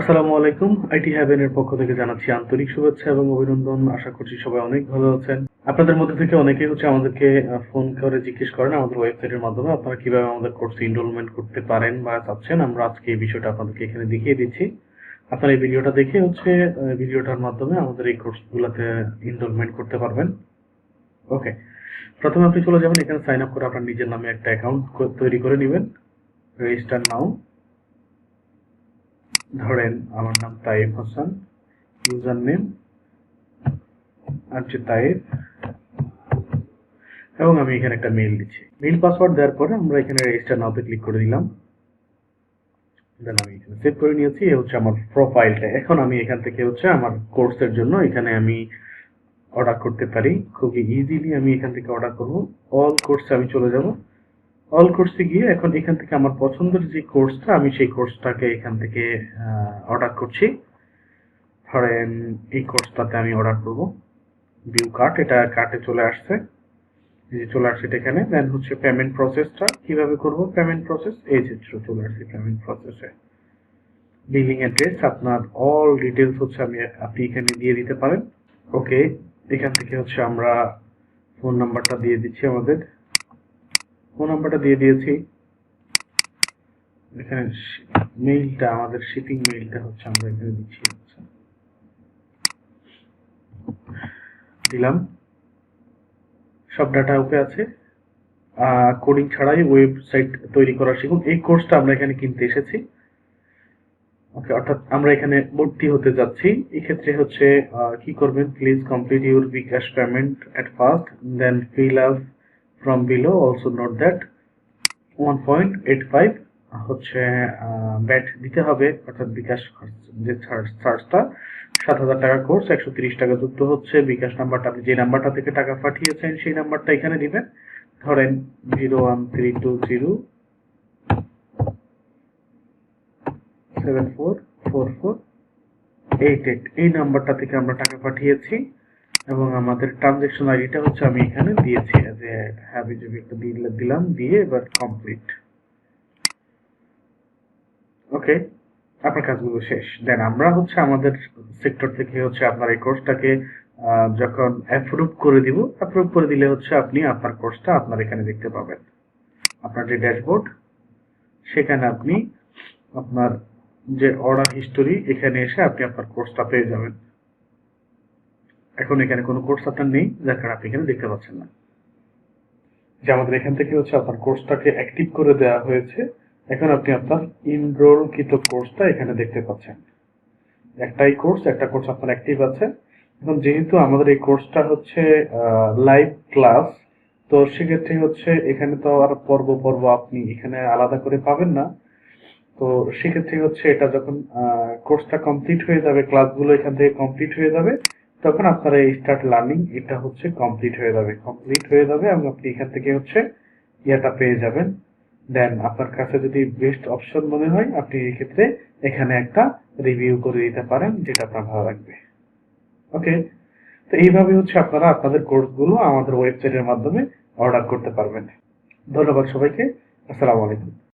আসসালামু আলাইকুম। আইটি হ্যাভেনের পক্ষ থেকে জানাচ্ছি আন্তরিক শুভেচ্ছা এবং অভিনন্দন। আশা করছি সবাই অনেক ভালো আছেন। আপনাদের মধ্যে থেকে অনেকেই আমাদেরকে ফোন করে জিজ্ঞেস করেন আমাদের ওয়েবসাইটের মাধ্যমে আপনারা কিভাবে আমাদের কোর্সে এনরোলমেন্ট করতে পারেন বা চাচ্ছেন। আমরা আজকে এই বিষয়টা আপনাদেরকে এখানে দেখিয়ে দিচ্ছি। আপনারা এই ভিডিওটা দেখে ভিডিওটার মাধ্যমে আমাদের এই কোর্সগুলোতে এনরোলমেন্ট করতে পারবেন। ওকে, প্রথমে আপনি চলে যাবেন, এখানে সাইন আপ করে আপনার নিজের নামে একটা অ্যাকাউন্ট তৈরি করে নেবেন। রেজিস্টার নাও। ধরেন আমার নাম তাইব হাসান, ইউজার নেম তাইব, এবং আমি এখানে একটা মেইল দিচ্ছি। মেইল পাসওয়ার্ড দেওয়ার পরে আমরা এখানে রেজিস্টার নাওতে ক্লিক করে দিলাম। দেন আমি এখানে সেভ করে নিয়েছি। এই হচ্ছে আমার প্রোফাইলটা। এখন আমি এখান থেকে আমার কোর্সের জন্য এখানে আমি অর্ডার করতে পারি। খুবই ইজিলি আমি এখান থেকে অর্ডার করব। অল কোর্সে আমি চলে যাব। অল কোর্সে গিয়ে এখন এখান থেকে আমার পছন্দের যে কোর্সটা, আমি সেই কোর্সটাকে এখান থেকে অর্ডার করছি। ধরেন এই কোর্সটাতে আমি অর্ডার করব। ভিউ কার্ট, এটা কার্টে চলে আসছে, চলে আসছে এখানে। দেন হচ্ছে পেমেন্ট প্রসেসটা কিভাবে করব। পেমেন্ট প্রসেস এই চিত্র চলে আসছে। পেমেন্ট প্রসেসে বিলিং অ্যাড্রেস, আপনার অল ডিটেলস আপনি এখানে দিয়ে দিতে পারেন। ওকে, এখান থেকে আমরা ফোন নাম্বারটা দিয়ে দিচ্ছি। আমাদের ফোন নাম্বারটা দিয়ে দিয়েছি। এখানে মেইলটা, আমাদের শিপিং মেইলটা আমরা এখানে দিচ্ছি। দিলাম, সব ডাটা ওকে আছে। কোডিং ছাড়াই ওয়েবসাইট তৈরি করা শিখুন, এই কোর্সটা আমরা এখানে কিনতে এসেছি। ওকে, অর্থাৎ আমরা এখানে ভর্তি হতে যাচ্ছি। এই ক্ষেত্রে কি করবেন, please complete your bKash payment at first, then fill up from below. Also note that 1.85 ব্যাট দিতে হবে, অর্থাৎ বিকাশ যে চার্জটা 7,000 টাকা কোর্স, 130 টাকা যুক্ত হচ্ছে বিকাশ নাম্বারটা। আপনি যে নাম্বারটা থেকে টাকা পাঠিয়েছেন সেই নাম্বারটা এখানে দিবেন। ধরেন 01320744488, এই নাম্বারটা থেকে আমরা টাকা পাঠিয়েছি এবং আমাদের ট্রানজ্যাকশন আইডিটা আমি এখানে দিয়েছি। দিলাম, দিয়ে এবার কমপ্লিট। ওকে, আপনার কাজগুলো শেষ। দেন আমরা আমাদের সেক্টর থেকে আপনার এই কোর্সটাকে যখন অ্যাপ্রুভ করে দিব, অ্যাপ্রুভ করে দিলে আপনি আপনার কোর্সটা আপনার এখানে দেখতে পাবেন। আপনার যে ড্যাশবোর্ড, সেখানে আপনি আপনার যে অর্ডার হিস্টোরি, এখানে এসে আপনি আপনার কোর্সটা পেয়ে যাবেন। এখন এখানে কোনো কোর্স আপনার নেই, যার কারণে আপনি এখানে দেখতে পাচ্ছেন না। যে আমাদের এখান থেকে আপনার কোর্সটাকে অ্যাক্টিভ করে দেওয়া হয়েছে। এখন আপনি আপনার এনরোলকৃত কোর্সটা এখানে দেখতে পাচ্ছেন। একটা কোর্স আপনার অ্যাক্টিভ আছে। এখন যেহেতু আমাদের এই কোর্সটা লাইভ ক্লাস, তো সেক্ষেত্রে এখানে তো আর পর্ব আপনি এখানে আলাদা করে পাবেন না। তো সেক্ষেত্রে এটা যখন কোর্সটা কমপ্লিট হয়ে যাবে, ক্লাসগুলো এখান থেকে কমপ্লিট হয়ে যাবে, তখন আপনার এই স্টার্ট লার্নিং এটা কমপ্লিট হয়ে যাবে এবং আপনি এখান থেকে ইয়াটা পেয়ে যাবেন। দেন আপনার কাছে যদি বেস্ট অপশন মনে হয়, আপনি এই ক্ষেত্রে এখানে একটা রিভিউ করে দিতে পারেন, যেটা আপনার ভালো লাগবে। ওকে, তো এইভাবে আপনারা আপনাদের কোর্সগুলো আমাদের ওয়েবসাইটের মাধ্যমে অর্ডার করতে পারবেন। ধন্যবাদ সবাইকে। আসসালামু আলাইকুম।